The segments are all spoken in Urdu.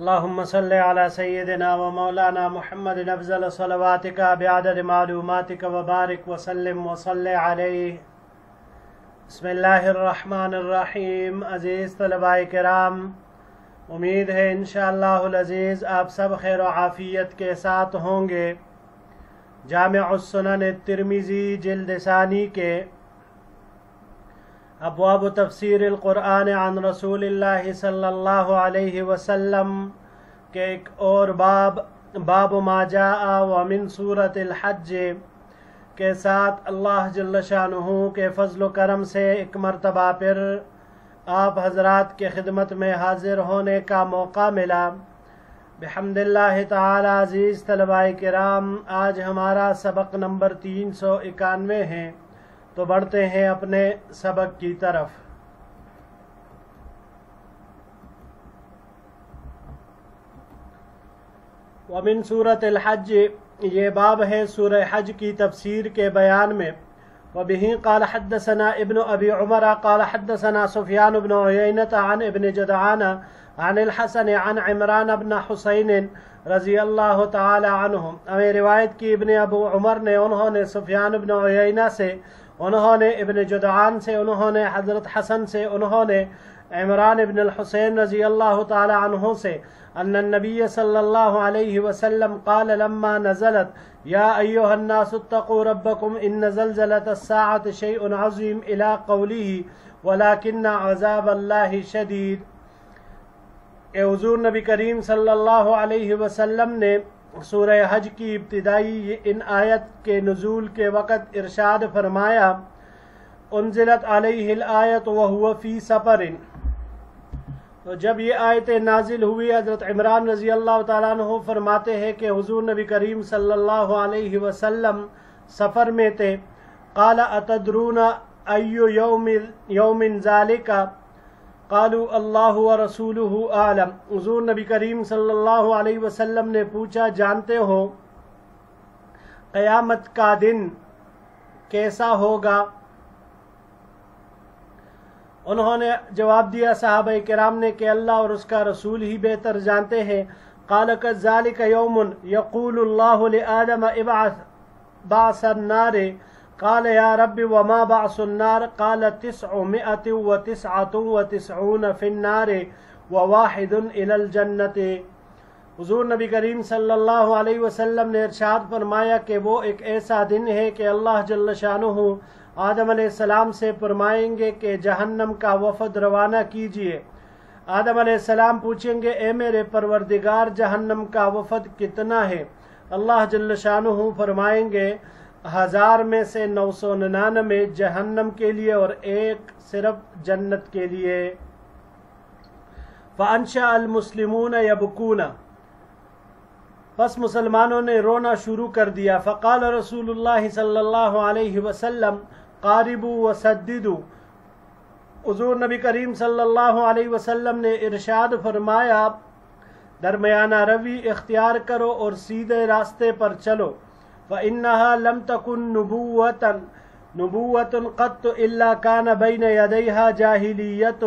اللهم صل على سيدنا ومولانا محمد افضل صلواتك بعدد معلوماتك وبارك وسلم وصل عليه. بسم اللہ الرحمن الرحیم. عزیز طلباء کرام، امید ہے انشاءاللہ العزیز آپ سب خیر و عافیت کے ساتھ ہوں گے. جامع السنن الترمذی جلد ثانی کے ابواب تفسیر القرآن عن رسول اللہ صلی اللہ علیہ وسلم کے ایک اور باب ما جاء ومن سورۃ الحج کے ساتھ اللہ جل شانہ کے فضل و کرم سے ایک مرتبہ پھر آپ حضرات کے خدمت میں حاضر ہونے کا موقع ملا. بحمد اللہ تعالی. عزیز طلباء کرام، آج ہمارا سبق نمبر 391 ہے، تو بڑھتے ہیں اپنے سبق کی طرف. ومن سورۃ الحج، یہ باب ہے سورہ حج کی تفسیر کے بیان میں. وبه قال حدثنا ابن ابی عمر قال حدثنا سفیان بن عیینة عن ابن جدعان عن الحسن عن عمران بن حسین رضی اللہ تعالی عنہم. ہمیں روایت کی ابن ابو عمر نے، انہوں نے سفیان بن عیینہ سے، انہوں نے ابن جدعان سے، انہوں نے حضرت حسن سے، انہوں نے عمران بن الحسین رضی اللہ تعالی عنہ سے، ان النبی صلی اللہ علیہ وسلم قال لما نزلت یا ایہا الناس اتقوا ربکم ان زلزلۃ الساعۃ شیء عظیم الى قوله ولکن عذاب اللہ شدید. کہ حضور نبی کریم صلی اللہ علیہ وسلم نے سورہ حج کی ابتدائی ان آیت کے نزول کے وقت ارشاد فرمایا، انزلت علیہ الآیت وہو فی سفر. تو جب یہ آیتیں نازل ہوئی، حضرت عمران رضی اللہ تعالیٰ عنہ فرماتے ہیں کہ حضور نبی کریم صلی اللہ علیہ وسلم سفر میں تھے. قال اتدرون ای یوم ذالک قالوا اللہ ورسولہ اعلم. حضور نبی کریم صلی اللہ علیہ وسلم نے پوچھا، جانتے ہو قیامت کا دن کیسا ہوگا؟ انہوں نے جواب دیا صحابہ کرام نے کہ اللہ اور اس کا رسول ہی بہتر جانتے ہیں. قال کذالک یوم یقول اللہ لآدم ابعث بعث النار. قال یا رب وما بعث النار؟ قال 999 فی النار وواحد الی الجنت. حضور نبی کریم صلی اللہ علیہ وسلم نے ارشاد فرمایا کہ وہ ایک ایسا دن ہے کہ اللہ جل شانہ آدم علیہ السلام سے فرمائیں گے کہ جہنم کا وفد روانہ کیجیے. آدم علیہ السلام پوچھیں گے، اے میرے پروردگار، جہنم کا وفد کتنا ہے؟ اللہ جل شانہ فرمائیں گے 1000 میں سے 999 جہنم کے لیے اور ایک صرف جنت کے لیے. فانشأ المسلمون یبکون، پس مسلمانوں نے رونا شروع کر دیا. فقال رسول اللہ صلی اللہ علیہ وسلم قاربوا وسددوا. حضور نبی کریم صلی اللہ علیہ وسلم نے ارشاد فرمایا، درمیانہ روی اختیار کرو اور سیدھے راستے پر چلو. فإنها لم تكن نبوة قط إلا كان بين يديها جاہلیۃ.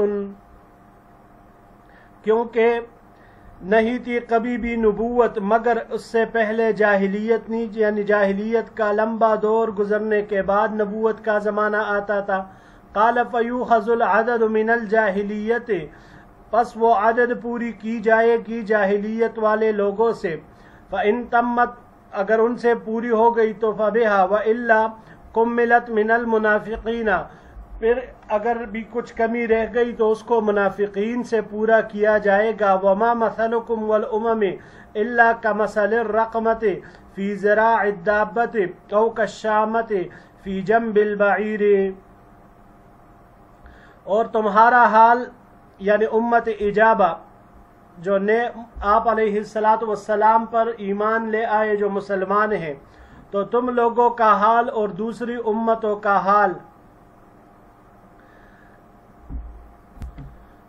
کیونکہ نہیں تھی کبھی بھی نبوت مگر اس سے پہلے جاہلیت نہیں، یعنی جاہلیت کا لمبا دور گزرنے کے بعد نبوت کا زمانہ آتا تھا. قال فیوخذ العدد من الجاہلیت، پس وہ عدد پوری کی جائے گی جاہلیت والے لوگوں سے. فإن تمت، اگر ان سے پوری ہو گئی تو فبہا وإلا کملت من المنافقین، پھر اگر بھی کچھ کمی رہ گئی تو اس کو منافقین سے پورا کیا جائے گا. وما مثلکم والامم الا کمثل الرقمۃ فی ذراع الدابۃ او کالشامۃ فی جنب البعیر. اور تمہارا حال، یعنی امت اجابہ جو نے آپ علیہ السلام پر ایمان لے آئے، جو مسلمان ہیں، تو تم لوگوں کا حال اور دوسری امتوں کا حال،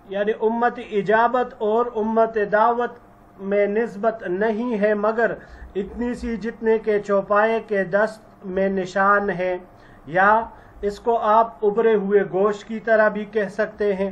یعنی امت اجابت اور امت دعوت میں نسبت نہیں ہے مگر اتنی سی جتنے کے چوپائے کے دست میں نشان ہے، یا اس کو آپ ابرے ہوئے گوشت کی طرح بھی کہہ سکتے ہیں.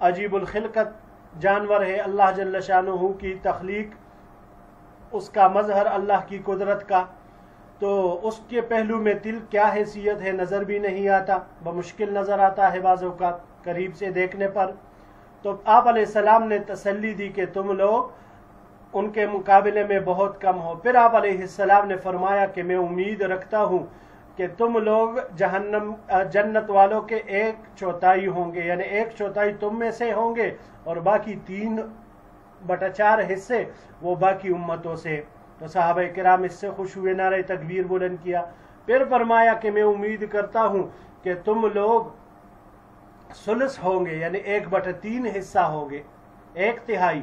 عجیب الخلقت جانور ہے، اللہ جل شانہ کی تخلیق، اس کا مظہر اللہ کی قدرت کا، تو اس کے پہلو میں تل کیا حیثیت ہے نظر بھی نہیں آتا، بمشکل نظر آتا ہے بعض اوقات قریب سے دیکھنے پر۔ تو آپ علیہ السلام نے تسلی دی کہ تم لوگ ان کے مقابلے میں بہت کم ہو۔ پھر آپ علیہ السلام نے فرمایا کہ میں امید رکھتا ہوں کہ تم لوگ جنت والوں کے 1/4 ہوں گے، یعنی 1/4 تم میں سے ہوں گے اور باقی 3/4 حصے وہ باقی امتوں سے۔ تو صحابہ کرام اس سے خوش ہوئے، نعرہ تکبیر بلند کیا۔ پھر فرمایا کہ میں امید کرتا ہوں کہ تم لوگ ثلث ہوں گے، یعنی 1/3 حصہ ہوگے، 1/3۔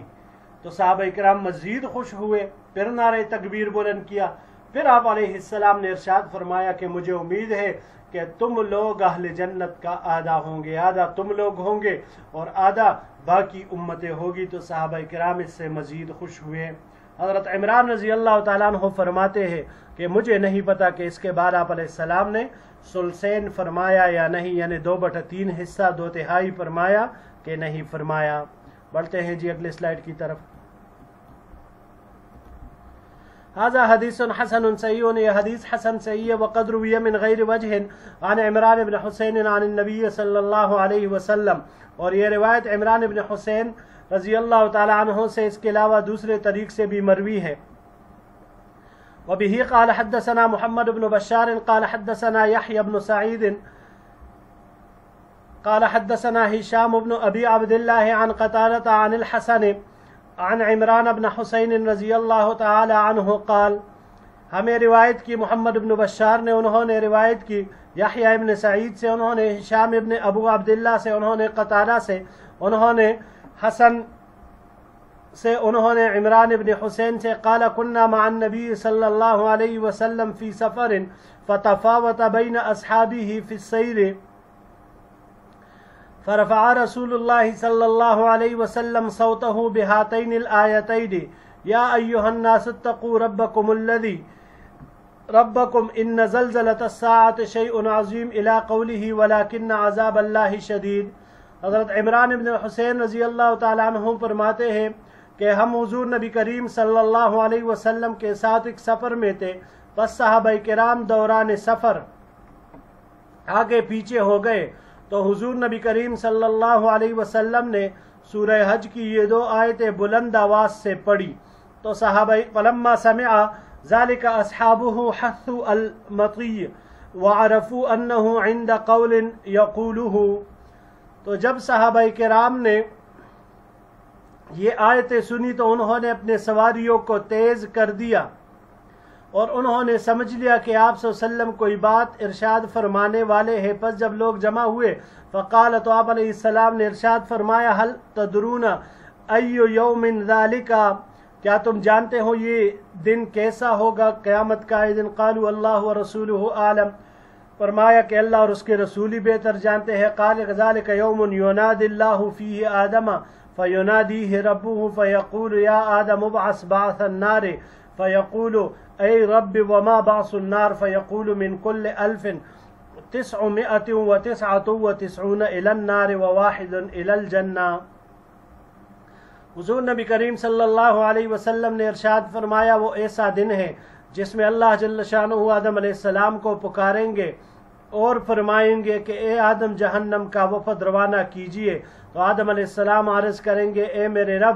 تو صحابہ کرام مزید خوش ہوئے، پھر نعرہ تکبیر بلند کیا۔ پھر آپ علیہ السلام نے ارشاد فرمایا کہ مجھے امید ہے کہ تم لوگ اہل جنت کا آدھا ہوں گے، آدھا تم لوگ ہوں گے اور آدھا باقی امتیں ہوگی۔ تو صحابہ کرام اس سے مزید خوش ہوئے۔ حضرت عمران رضی اللہ تعالیٰ عنہ فرماتے ہیں کہ مجھے نہیں پتا کہ اس کے بعد آپ علیہ السلام نے ثلثین فرمایا یا نہیں، یعنی 2/3 حصہ، 2/3 فرمایا کہ نہیں فرمایا۔ بڑھتے ہیں جی اگلے سلائیڈ کی طرف۔ هذا حدیث حسن صحیح، یہ حدیث حسن صحیح ہے۔ وقد روی من غیر وجہ عن عمران بن حسین عن النبی صلی اللہ علیہ وسلم، اور یہ روایت عمران بن حسین رضی اللہ تعالی عنہ سے اس کے علاوہ دوسرے طریق سے بھی مروی ہے۔ وبه قال حدثنا محمد بن بشار قال حدثنا يحيى بن سعيد قال حدثنا هشام بن ابي عبد الله عن قتادة عن الحسن عن عمران بن حسین رضی اللہ تعالی عنہ قال، ہمیں روایت کی محمد بن بشار نے، انہوں نے روایت کی یحییٰ ابن سعید سے، انہوں نے ہشام ابن ابو عبداللہ سے، انہوں نے قتادہ سے، انہوں نے حسن سے، انہوں نے عمران ابن حسین سے، قال كنا مع النبی صلی اللہ علیہ وسلم فی سفر فتفاوت بین اصحابہ فی السیر فرفع رسول اللہ صلی اللہ علیہ وسلم صوته بهاتین الآیتین یا ایہا الناس اتقوا ربکم الذی ربکم ان زلزلۃ الساعۃ شیء عظیم الی قولہ ولکن عذاب اللہ شدید۔ حضرت عمران بن حسین رضی اللہ تعالیٰ عنہ فرماتے ہیں کہ ہم حضور نبی کریم صلی اللہ علیہ وسلم کے ساتھ ایک سفر میں تھے، پس صحابہ کرام دوران سفر آگے پیچھے ہو گئے، تو حضور نبی کریم صلی اللہ علیہ وسلم نے سورہ حج کی یہ 2 آیتیں بلند آواز سے پڑھی، تو صحابہ فلما سمع ذلك اصحابہ حثوا المطی وعرفوا انہ عند قول یقولہ، تو جب صحابہ کرام نے یہ آیتیں سنی تو انہوں نے اپنے سواریوں کو تیز کر دیا اور انہوں نے سمجھ لیا کہ آپ صلی اللہ علیہ وسلم کوئی بات ارشاد فرمانے والے ہیں۔ پس جب لوگ جمع ہوئے فقال، تو آپ علیہ السلام نے ارشاد فرمایا، حل تدرون ای یوم ذالک، کیا تم جانتے ہو یہ دن کیسا ہوگا قیامت کا دن؟ قالوا اللہ ورسولہ اعلم، فرمایا کہ اللہ اور اس کے رسول ہی بہتر جانتے ہیں۔ قال ذالک یوم ینادی اللہ فیہ آدم فینادیہ ربہ فیقول یا آدم ابعث بعث النار فیقول اے رب وما بعث النار فیقول من کل 1999 الی النار وواحد الی الجنہ۔ حضور نبی کریم صلی اللہ علیہ وسلم نے ارشاد فرمایا، وہ ایسا دن ہے جس میں اللہ جل شانہ آدم علیہ السلام کو پکاریں گے اور فرمائیں گے کہ اے آدم جہنم کا وفد روانہ کیجئے، تو آدم علیہ السلام عرض کریں گے اے میرے رب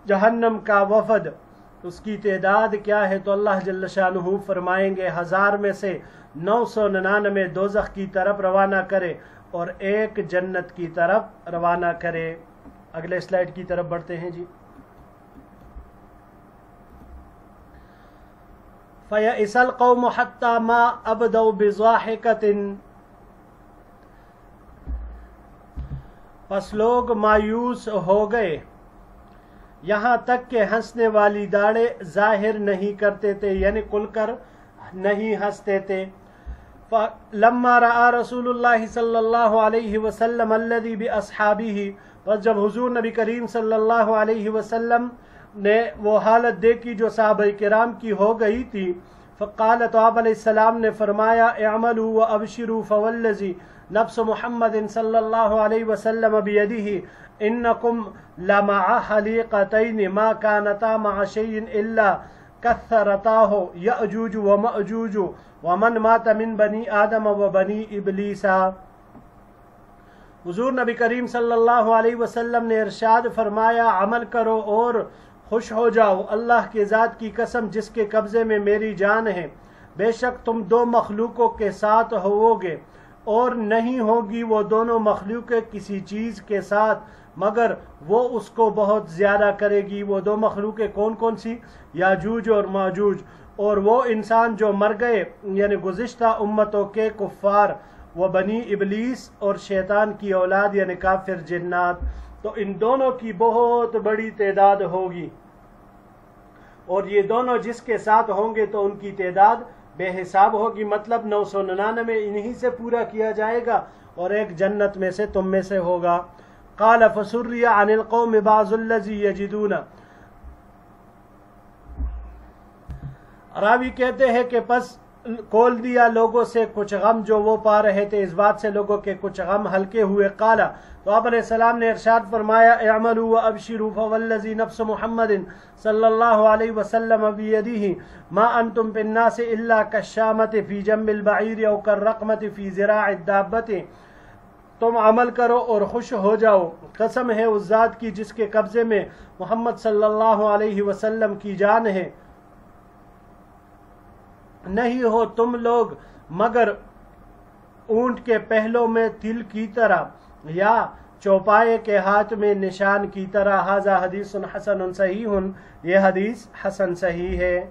جہنم کا وفد اس کی تعداد کیا ہے؟ تو اللہ جل شانہ فرمائیں گے 1000 میں سے 999 دوزخ کی طرف روانہ کرے اور 1 جنت کی طرف روانہ کرے۔ اگلے سلائیڈ کی طرف بڑھتے ہیں جی۔ فَيَئِسَ الْقَوْمُ حَتَّى مَا أَبْدَوْا بِضَاحِكَةٍ، پس لوگ مایوس ہو گئے یہاں تک کہ ہنسنے والی داڑیں ظاہر نہیں کرتے تھے، یعنی کھل کر نہیں ہنستے تھے۔ لما رأى رسول اللہ صلی اللہ علیہ وسلم الذی باصحابہ، پس جب حضور نبی کریم صلی اللہ علیہ وسلم نے وہ حالت دیکھی جو صحابہ کرام کی ہو گئی تھی، فقال تو آپ علیہ السلام نے فرمایا اعملوا وابشروا فوالذی نفس محمد صلی اللہ علیہ وسلم بیدہ انکم لمع حلیقتین ما کانتا مع شیء الا کثرتاہ یأجوج ومأجوج ومن مات من بنی آدم و بنی ابلیسا۔ حضور نبی کریم صلی اللہ علیہ وسلم نے ارشاد فرمایا عمل کرو اور خوش ہو جاؤ، اللہ کی ذات کی قسم جس کے قبضے میں میری جان ہے، بے شک تم دو مخلوقوں کے ساتھ ہوو گے اور نہیں ہوگی وہ دونوں مخلوق کسی چیز کے ساتھ مگر وہ اس کو بہت زیادہ کرے گی۔ وہ دو مخلوق کون کون سی؟ یاجوج اور ماجوج، اور وہ انسان جو مر گئے یعنی گزشتہ امتوں کے کفار، وہ بنی ابلیس اور شیطان کی اولاد یعنی کافر جنات، تو ان دونوں کی بہت بڑی تعداد ہوگی، اور یہ دونوں جس کے ساتھ ہوں گے تو ان کی تعداد بے حساب ہوگی، مطلب 999 انہی سے پورا کیا جائے گا اور ایک جنت میں سے تم میں سے ہوگا۔ قال فسری عن القوم بعض الذی یجدون، راوی کہتے ہیں کہ پس کھول دیا لوگوں سے کچھ غم جو وہ پا رہے تھے، اس بات سے لوگوں کے کچھ غم ہلکے ہوئے۔ قال تو آپ علیہ السلام نے ارشاد فرمایا اعملوا وابشروا فوالذی نفس محمد صلی اللہ علیہ وسلم بیدہ ما انتم بالناس الا کالشامۃ فی جنب البعیر او کالرقمۃ فی ذراع الدابۃ، تم عمل کرو اور خوش ہو جاؤ، قسم ہے اس ذات کی جس کے قبضے میں محمد صلی اللہ علیہ وسلم کی جان ہے، نہیں ہو تم لوگ مگر اونٹ کے پہلوں میں تل کی طرح یا چوپائے کے ہاتھ میں نشان کی طرح۔ ھذا حدیث حسن صحیح، یہ حدیث حسن صحیح ہے۔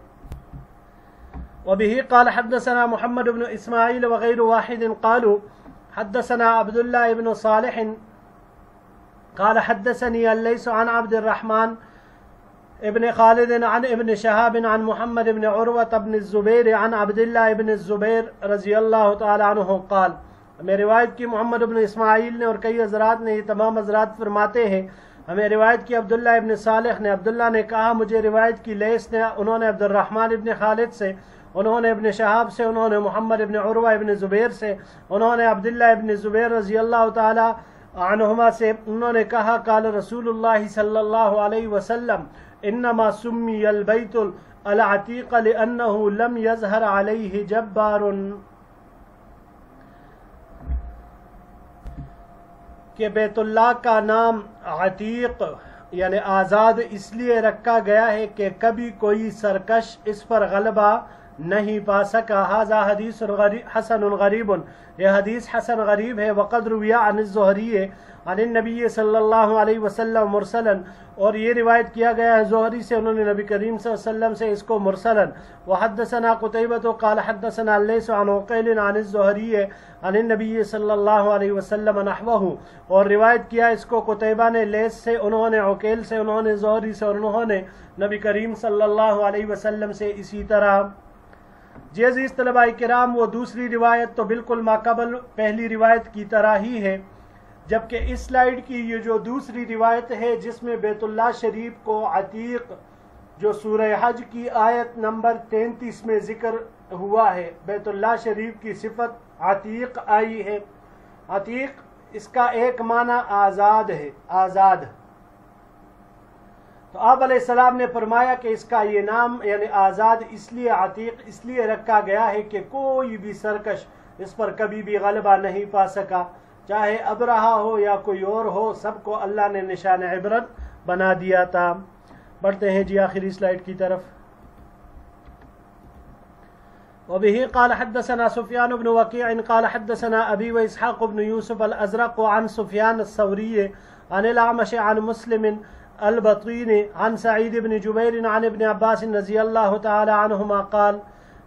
وبه قال حدثنا محمد بن اسماعیل وغیر واحد قالوا حدثنا عبد الله بن صالح قال حدثني الليث عن عبد الرحمن ابن خالد عن ابن شهاب عن محمد بن عروة بن الزبير عن عبد الله بن الزبير رضی اللہ تعالی عنہ قال، ہمیں روایت کی محمد بن اسماعیل نے اور کئی حضرات نے، یہ تمام حضرات فرماتے ہیں ہمیں روایت کی عبداللہ ابن صالح نے، عبداللہ نے کہا مجھے روایت کی لیث نے، انہوں نے عبد الرحمن ابن خالد سے، انہوں نے ابن شہاب سے، انہوں نے محمد ابن عروہ ابن زبیر سے، انہوں نے عبداللہ ابن زبیر رضی اللہ تعالی عنہما سے، انہوں نے کہا قال رسول اللہ صلی اللہ علیہ وسلم انما سمی البیت العتیق لانه لم يظهر علیہ جبار، کہ بیت اللہ کا نام عتیق یعنی آزاد اس لیے رکھا گیا ہے کہ کبھی کوئی سرکش اس پر غلبہ نہیں پا سکا۔ ھذا حدیث حسن غریب، یہ حدیث حسن غریب ہے۔ وقد روی عن الزہری عن النبی صلی اللہ علیہ وسلم مرسلا، اور یہ روایت کیا گیا ہے زہری سے، انہوں نے نبی کریم صلی اللہ علیہ وسلم سے اس کو مرسلا۔ وحدثنا قتیبہ قال حدثنا اللیث عن عقیل عن الزہری عن النبی صلی اللہ علیہ وسلم نحوہ، اور روایت کیا اس کو قتیبہ نے لیث سے، انہوں نے عقیل سے، انہوں نے زہری سے، اور انہوں نے نبی کریم صلی اللہ علیہ وسلم سے اسی طرح۔ جی عزیز طلباء کرام، وہ دوسری روایت تو بالکل ماقبل پہلی روایت کی طرح ہی ہے، جبکہ اس سلائیڈ کی یہ جو دوسری روایت ہے جس میں بیت اللہ شریف کو عتیق جو سورہ حج کی آیت نمبر 33 میں ذکر ہوا ہے، بیت اللہ شریف کی صفت عتیق آئی ہے۔ عتیق اس کا ایک معنی آزاد ہے، آزاد۔ تو آپ علیہ السلام نے فرمایا کہ اس کا یہ نام یعنی آزاد اس لیے عتیق اس لیے رکھا گیا ہے کہ کوئی بھی سرکش اس پر کبھی بھی غلبہ نہیں پا سکا، چاہے ابرہا ہو یا کوئی اور ہو، سب کو اللہ نے نشان عبرت بنا دیا تھا۔ بڑھتے ہیں جی آخری سلائیڈ کی طرف۔ وبه قال حدثنا سفيان بن وكيع قال حدثنا أبي وإسحاق بن يوسف الأزرق عن سفيان الثوري عن الأعمش عن مسلم البطين عن سعيد بن جبير عن ابن عباس رضی اللہ تعالی عنہما قال،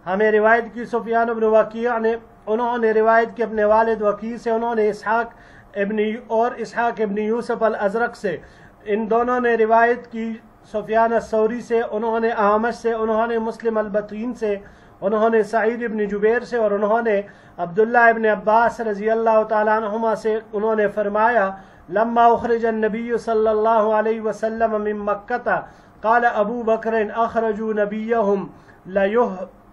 ہمیں روایت کی سفیان بن وکیع نے، انہوں نے روایت کی اپنے والد وکیع سے، انہوں نے اسحاق ابن یوسف الازرق سے، ان دونوں نے روایت کی سفیان الثوری سے، انہوں نے اعمش سے، انہوں نے مسلم البطین سے، انہوں نے سعید ابن جبیر سے، اور انہوں نے عبداللہ ابن عباس رضی اللہ تعالیٰ عنہما سے، انہوں نے فرمایا لما اخرج النبی صلی اللہ علیہ وسلم من مکہ قال ابو بکر اخرجوا نبیہم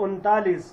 39